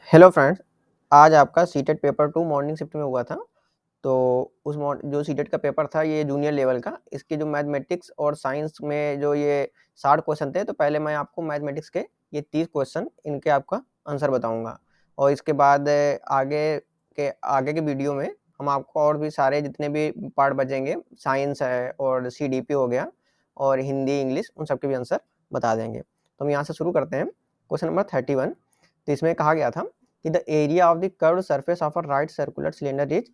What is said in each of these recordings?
Hello friends, आज आपका CTET paper 2 morning shift में हुआ था। तो उस जो सीटेट का पेपर था ये जूनियर लेवल का, इसके जो मैथमेटिक्स और साइंस में जो ये 60 क्वेश्चन थे, तो पहले मैं आपको मैथमेटिक्स के ये 30 क्वेश्चन इनके आपका आंसर बताऊंगा और इसके बाद आगे के वीडियो में हम आपको और भी सारे जितने भी पार्ट बचेंगे, साइंस है और सीडीपी हो गया और हिंदी इंग्लिश, उन सबके भी आंसर बता देंगे। तो हम यहाँ से शुरू करते हैं। Question number 31। तो इसमें कहा गया था कि the area of the curved surface of a right circular cylinder is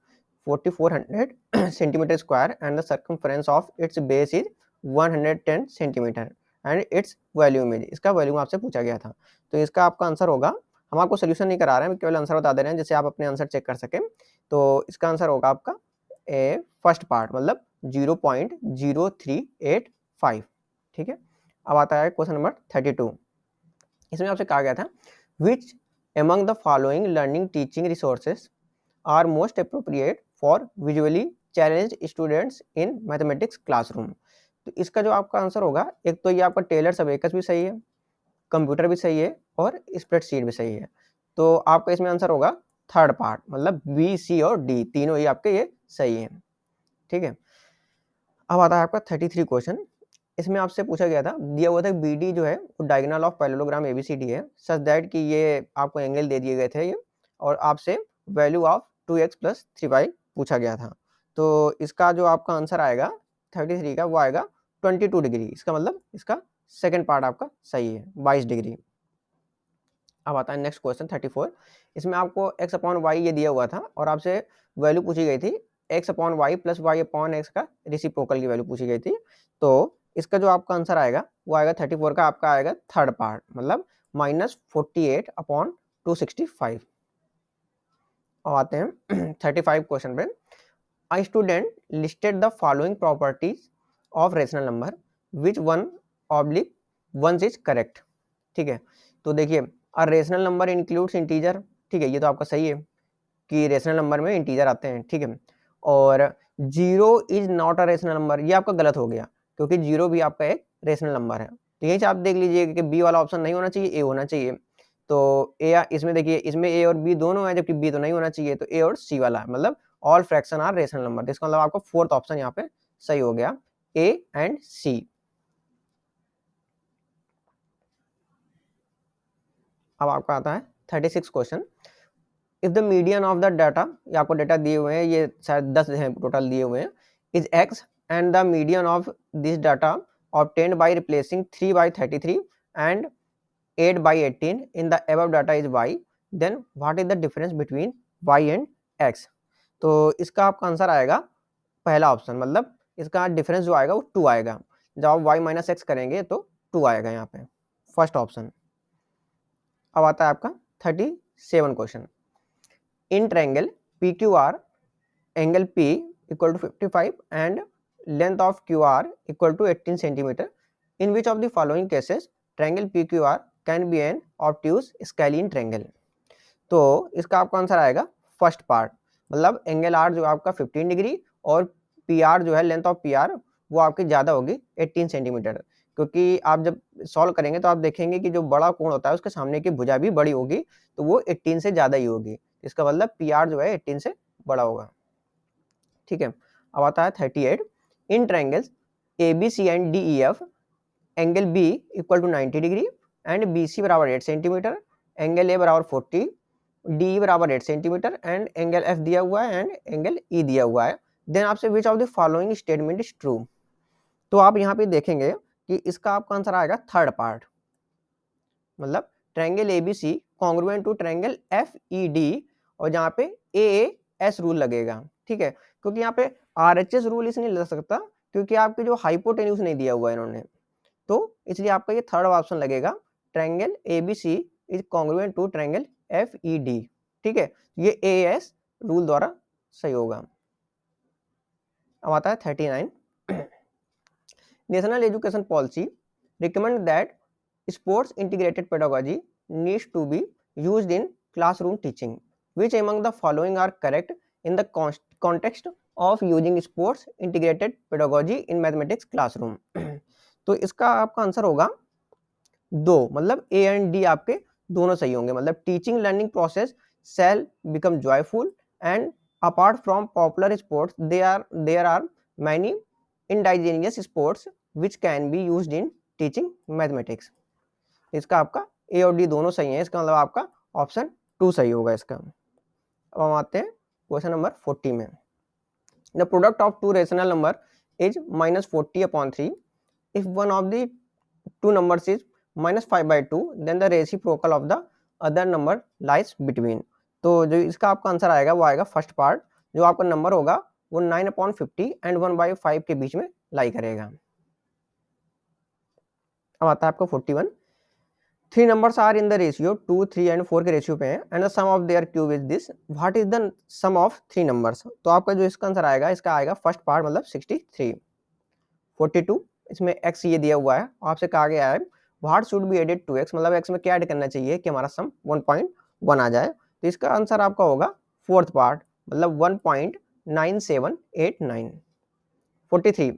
4400 centimetre square and the circumference of its base is 110 centimetre and its volume is, इसका वॉल्यूम आपसे पूछा गया था। तो इसका आपका आंसर होगा, हम आपको सोल्यूशन नहीं करा रहे हैं, केवल आंसर बता दे रहे हैं जिससे आप अपने आंसर चेक कर सकें। तो इसका आंसर होगा आपका ए फर्स्ट पार्ट, मतलब 0.0385। ठीक है। अब आता है क्वेश्चन नंबर 32। इसमें आपसे कहा गया था which among the following learning teaching resources are most appropriate for visually challenged students in mathematics classroom। तो इसका जो आपका आंसर होगा, एक तो ये आपका टेलर्स अबेकस भी सही है, कंप्यूटर भी सही है और स्प्रेडशीट भी सही है। तो आपका इसमें आंसर होगा थर्ड पार्ट, मतलब बी सी और डी तीनों ही आपके ये सही है। ठीक है। अब आता है आपका 33 क्वेश्चन। इसमें आपसे पूछा गया था, दिया हुआ था बी डी जो है वो डायगोनल ऑफ पैरेललोग्राम एबीसीडी है, सच दैट कि ये आपको एंगल दे दिए गए थे ये, और आपसे value of 2x plus 3y पूछा गया था। तो इसका जो आपका आंसर आएगा 33 का, वो आएगा 22 डिग्री। इसका मतलब इसका सेकेंड पार्ट आपका सही है, 22 डिग्री। अब आता है नेक्स्ट क्वेश्चन 34। इसमें आपको x अपॉन वाई ये दिया हुआ था और आपसे वैल्यू पूछी गई थी x upon Y plus Y upon X का रेसिप्रोकल की वैल्यू पूछी गई थी। तो इसका जो आपका आंसर आएगा वो आएगा 34 का, आपका आएगा थर्ड पार्ट, मतलब -48 अपॉन 265। अब आते हैं 35 क्वेश्चन पे। A student listed the following properties of rational number, which one oblique ones is correct। ठीक है। तो देखिए, a rational number includes integer. ठीक है, ये तो आपका सही है कि रेशनल नंबर में इंटीजर आते हैं। ठीक है। और zero is not a rational number, ये आपका गलत हो गया, क्योंकि जीरो भी आपका एक रेशनल नंबर है। तो यहीं से आप देख लीजिए कि बी वाला ऑप्शन नहीं होना चाहिए, ए होना चाहिए। तो ए, इसमें देखिए, इसमें ए और बी दोनों है, जबकि बी तो नहीं होना चाहिए, तो ए और सी वाला है, मतलब all fraction are rational number. इसका मतलब आपका फोर्थ ऑप्शन यहाँ पे सही हो गया, ए एंड सी। अब आपका आता है 36 question. If the median of the data, ये आपको डाटा दिए हुए हैं, ये शायद 10 हैं टोटल दिए हुए हैं, is x and the median of this data obtained by replacing 3 by 33 and 8 by 18 in the above data is y, then what is the difference between y and x। तो इसका आपका आंसर आएगा पहला option, मतलब इसका difference जो आएगा वो 2 आएगा। जब आप y माइनस एक्स करेंगे तो 2 आएगा यहाँ पे, फर्स्ट ऑप्शन। अब आता है आपका 37 question. In triangle PQR, angle P equal to 55 and length of QR equal to 18 centimeter, in which of the following cases triangle PQR can be an obtuse scalene triangle। तो इसका आपका answer आएगा first part, मतलब angle are जो आपका 15 degree और P R जो है, लेंथ ऑफ पी आर वो आपकी ज़्यादा होगी 18 सेंटीमीटर। क्योंकि आप जब सॉल्व करेंगे तो आप देखेंगे कि जो बड़ा कोण होता है उसके सामने की भुजा भी बड़ी होगी, तो वो 18 से ज़्यादा ही होगी। इसका मतलब पी आर जो है 18 से बड़ा होगा। ठीक है। अब आता है 38। In triangles A B C and D E F, angle B equal to 90 degree and B C बराबर 8 सेंटीमीटर, एंगल ए बराबर 40, डी बराबर 8 सेंटीमीटर एंड एंगल एफ दिया हुआ है एंड एंगल ई दिया हुआ है। देन आपसे विच of the following statement is true. तो आप यहाँ पे देखेंगे कि इसका आपका आंसर आएगा थर्ड पार्ट, मतलब triangle A B C congruent to triangle F E D, और जहाँ पे ए एस रूल लगेगा। ठीक है, क्योंकि यहाँ पे आर एच एस रूल इसलिए लग सकता क्योंकि आपके जो हाइपोटेन्यूज नहीं दिया हुआ है इन्होंने, तो इसलिए आपका ये थर्ड ऑप्शन लगेगा, triangle A B C is congruent to triangle F E D. ठीक है, ये ए एस रूल द्वारा सही होगा। अब आता है 39। National education policy recommend that sports integrated pedagogy needs to be used in classroom teaching, which among the following are correct in the context of using sports integrated pedagogy in mathematics classroom। तो इसका आपका answer होगा दो, मतलब A and D आपके दोनों सही होंगे, मतलब teaching learning process shall become joyful, and apart from popular sports there are many indigenous sports which can be used in teaching mathematics। इसका आपका ए और डी दोनों सही है, इसका मतलब आपका ऑप्शन 2 सही होगा इसका। अब हम आते हैं क्वेश्चन नंबर 40 में। The product of two rational number is -40/3 if one of the two numbers is -5/2 then the reciprocal of the other number lies between। तो जो इसका आपका आंसर आएगा वो आएगा फर्स्ट पार्ट, जो आपका नंबर होगा वो 9/50 एंड 1/5 के बीच में लाई करेगा। अब आता है आपका 41। Three numbers are in the ratio 2, 3 and 4 के रेशियो पे हैं and the sum of their cube is this, what is the sum of three numbers. तो आपका जो इसका आंसर आएगा, इसका आएगा फर्स्ट पार्ट मतलब 63। 42, इसमें x ये दिया हुआ है, आपसे कहा गया है what should be added to x, मतलब x में क्या ऐड करना चाहिए कि हमारा सम 1.1 आ जाए। तो इसका आंसर आपका होगा फोर्थ पार्ट मतलब 1.9789। 43,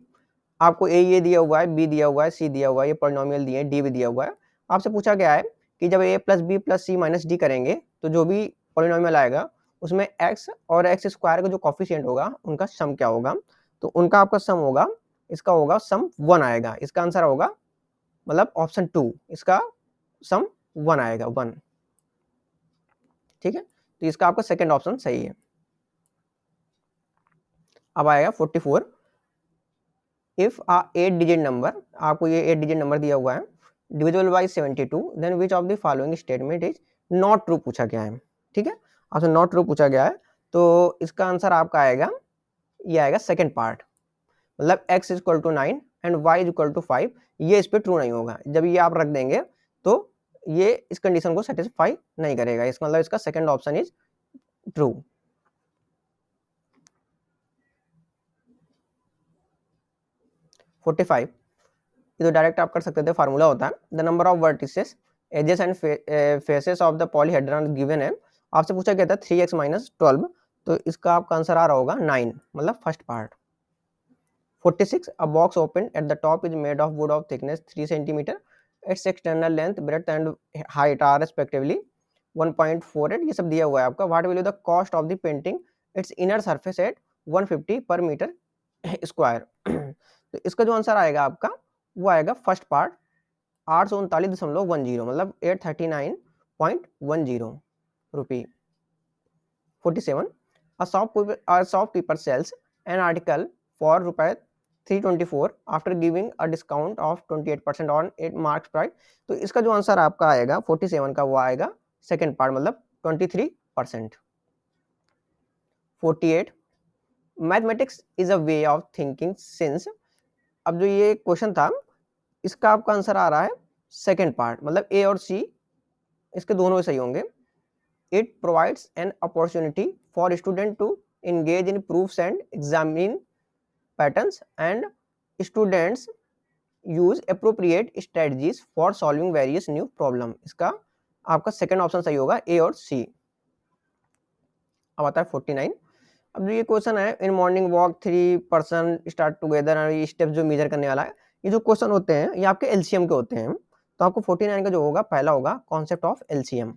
आपको ए ये दिया हुआ है, बी दिया हुआ है, सी दिया हुआ है, ये पॉलिनोमियल दिए हैं, डी भी दिया हुआ है। आपसे पूछा गया है कि जब a plus B plus C minus D करेंगे तो जो भी पॉलिनोमियल आएगा उसमें x और x स्क्वायर का जो कॉफिशिएंट होगा उनका सम क्या होगा। तो उनका आपका सम होगा, इसका होगा सम 1 आएगा, इसका आंसर होगा मतलब ऑप्शन 2, इसका सम 1 आएगा 1। ठीक है, तो इसका आपका सेकंड ऑप्शन सही है। अब आएगा 44। इफ आ 8 डिजिट नंबर, आपको ये 8 डिजिट नंबर दिया हुआ है, divisible by 72 then which of the following statement is not true पूछा गया है। ठीक है, आपसे नॉट ट्रू पूछा गया है, तो इसका आंसर आपका आएगा, ये आएगा सेकंड पार्ट मतलब x is equal to 9 and y is equal to 5, ये इस पे ट्रू नहीं होगा। जब ये आप रख देंगे तो ये इस कंडीशन को सेटिस्फाई नहीं करेगा, इसका मतलब इसका सेकंड ऑप्शन इज ट्रू। 45, ये तो डायरेक्ट आप कर सकते थे, फार्मूला होता है the number of vertices edges and faces of the polyhedron given है। आपसे पूछा गया था 3x माइनस 12, तो इसका आपका आंसर आ रहा होगा 9 मतलब first part. 46, a box open at the top is made of wood of thickness 3 cm, its external length, breadth and height are respectively 1.48, ये सब दिया हुआ है आपका। What will be the cost of the painting it's inner surface at 150 पर metre square. तो इसका जो आंसर आएगा आपका वो आएगा फर्स्ट पार्ट 839.10 मतलब 839.10 रुपी। 47, a shopkeeper sells an article for रुपए 324 after giving a discount of 28% on it marks price। तो इसका जो आंसर आपका आएगा 47 का वो आएगा सेकंड पार्ट मतलब 23%। 48, mathematics is a way of thinking since, अब जो ये क्वेश्चन था इसका आपका आंसर आ रहा है सेकंड पार्ट मतलब ए और सी, इसके दोनों सही होंगे। It provides an opportunity for students to engage in proofs and examine patterns, and students use appropriate strategies for solving various new problem। इसका आपका सेकंड ऑप्शन सही होगा ए और सी। अब आता है 49। अब जो ये क्वेश्चन है in morning walk 3 person start together, ये स्टेप जो मेजर करने वाला है, ये जो क्वेश्चन होते हैं ये आपके एलसीएम के होते हैं। तो आपको 49 का जो होगा पहला होगा कॉन्सेप्ट ऑफ एलसीएम।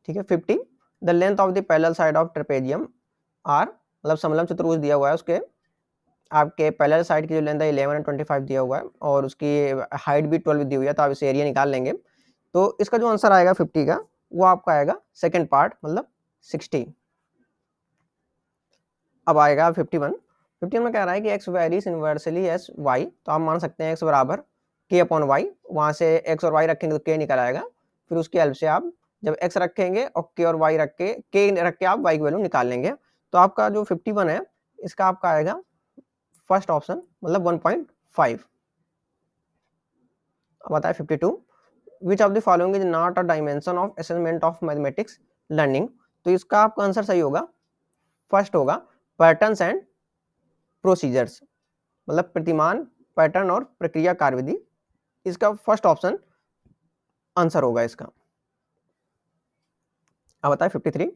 ठीक है। 50, the length of the parallel side of trapezium are, मतलब समलंब चतुर्भुज दिया हुआ है, उसके आपके पैरेलल साइड की जो लेंथ है 11 और 25 दिया हुआ है और उसकी हाइट भी 12 दी हुई है, तो आप इसे एरिया निकाल लेंगे। तो इसका जो आंसर आएगा 50 का वो आपका आएगा सेकंड पार्ट मतलब 60। अब आएगा 51। 51 में कह रहा है कि x varies inversely S y, तो आप मान सकते हैं x बराबर k अपॉन वाई, वहां से x और y रखेंगे तो k निकल आएगा, फिर उसकी हेल्प से आप जब x रखेंगे और k और y रख के k रख के आप y की वैल्यू निकाल लेंगे। तो आपका जो 51 है इसका आपका आएगा फर्स्ट ऑप्शन मतलब 1.5। अब आता है 52, विच of the following is not a dimension of assessment of mathematics learning. तो इसका आपका आंसर सही होगा, फर्स्ट होगा पैटर्न्स एंड प्रोसीजर्स, मतलब प्रतिमान, पैटर्न और प्रक्रिया कार्यविधि, इसका फर्स्ट ऑप्शन आंसर होगा इसका। अब बताए 53,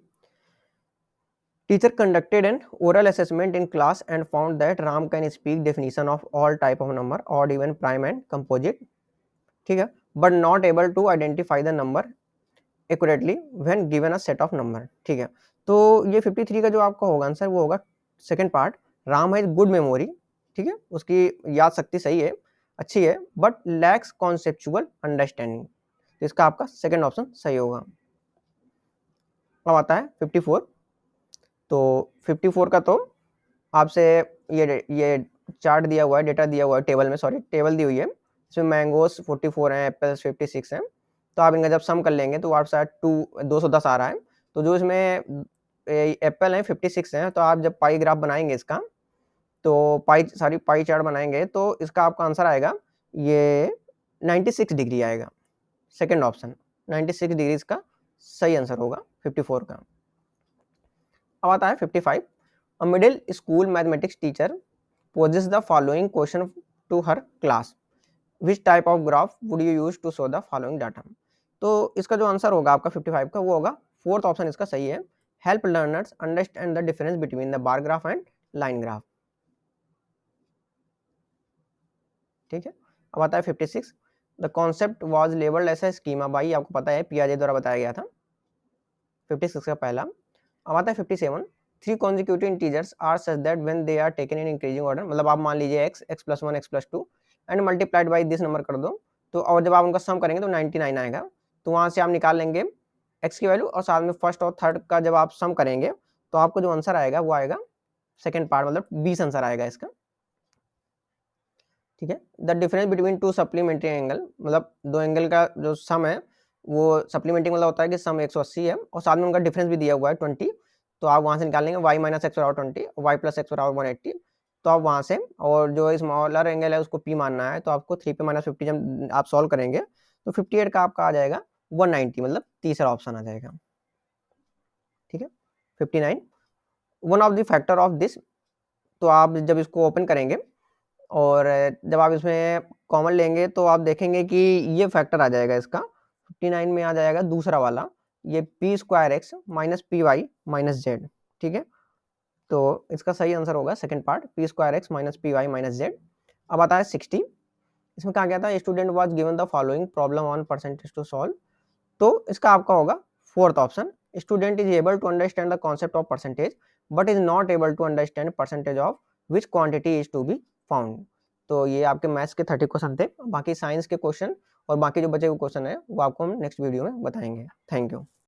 teacher conducted an oral assessment in class and found that Ram can speak definition of all type of number odd even prime and composite. ठीक है, but not able to identify the number accurately when given a set of number. ठीक है, तो ये 53 का जो आपका होगा आंसर वो होगा second part. Ram has good memory, ठीक है, उसकी याद शक्ति सही है, अच्छी है, बट लैक्स कॉन्सेप्चुअल अंडरस्टैंडिंग, तो इसका आपका सेकंड ऑप्शन सही होगा। अब आता है 54। तो 54 का तो आपसे ये चार्ट दिया हुआ है, डेटा दिया हुआ है, टेबल में, सॉरी टेबल दी हुई है, इसमें मैंगोस 44 हैं, एप्पल्स 56 हैं, तो आप इनका जब सम कर लेंगे तो आप शायद 210 आ रहा है। तो जो इसमें एप्पल हैं 56 हैं, तो आप जब पाई ग्राफ बनाएंगे इसका, तो पाई चार्ट बनाएंगे तो इसका आपका आंसर आएगा ये 96 डिग्री आएगा, सेकेंड ऑप्शन 96 डिग्री इसका सही आंसर होगा 54 का। अब आता है 55। A middle school mathematics teacher poses the following question to her class, which type of graph would you use to show the following data। तो इसका जो आंसर होगा आपका 55 का वो होगा फोर्थ ऑप्शन इसका सही है, help learners understand the difference between the bar graph and line graph. ठीक है, अब आता है 56। The concept was labelled as a schema by, आपको पता है पियाजे द्वारा बताया गया था, 56 का पहला। अब आता है 57। Three consecutive integers are such that when they are taken in increasing order, मतलब आप मान लीजिए x, x+1, x+2 and multiplied by this number कर दो, तो और जब आप उनका सम करेंगे तो 99 आएगा। तो वहां से आप निकाल लेंगे x की वैल्यू और साथ में फर्स्ट और थर्ड का जब आप सम करेंगे तो आपको जो आंसर आएगा वो आएगा सेकेंड पार्ट, मतलब 20 आंसर आएगा इसका। ठीक है, the difference between two supplementary angle, मतलब दो एंगल का जो सम है वो सप्लीमेंट्री मतलब होता है कि सम 180 है और साथ में उनका डिफरेंस भी दिया हुआ है 20, तो आप वहां से निकाल लेंगे y माइनस एक्स बराबर 20, वाई प्लस एक्स बराबर 180, तो आप वहां से, और जो स्मॉलर एंगल है उसको p मानना है, तो आपको 3 पे माइनस 50 जब आप सॉल्व करेंगे तो 58 का आपका आ जाएगा 190, मतलब तीसरा ऑप्शन आ जाएगा। ठीक है, 59। One of the factor of this, तो आप जब इसको ओपन करेंगे और जब आप इसमें कॉमन लेंगे तो आप देखेंगे कि ये फैक्टर आ जाएगा इसका 59 में आ जाएगा दूसरा वाला, ये p² x minus P Y minus Z. ठीक है, तो इसका सही आंसर होगा second part, p² x minus P Y minus Z. अब आता है 60। इसमें कहा गया था student was given the following problem on percentage to solve, तो इसका आपका होगा fourth option, student is able to understand the concept of percentage but is not able to understand percentage of which quantity is to be found. तो ये आपके maths के 30 question थे, बाकी साइंस के क्वेश्चन और बाकी जो बचे हुए क्वेश्चन है वो आपको हम नेक्स्ट वीडियो में बताएंगे। Thank you.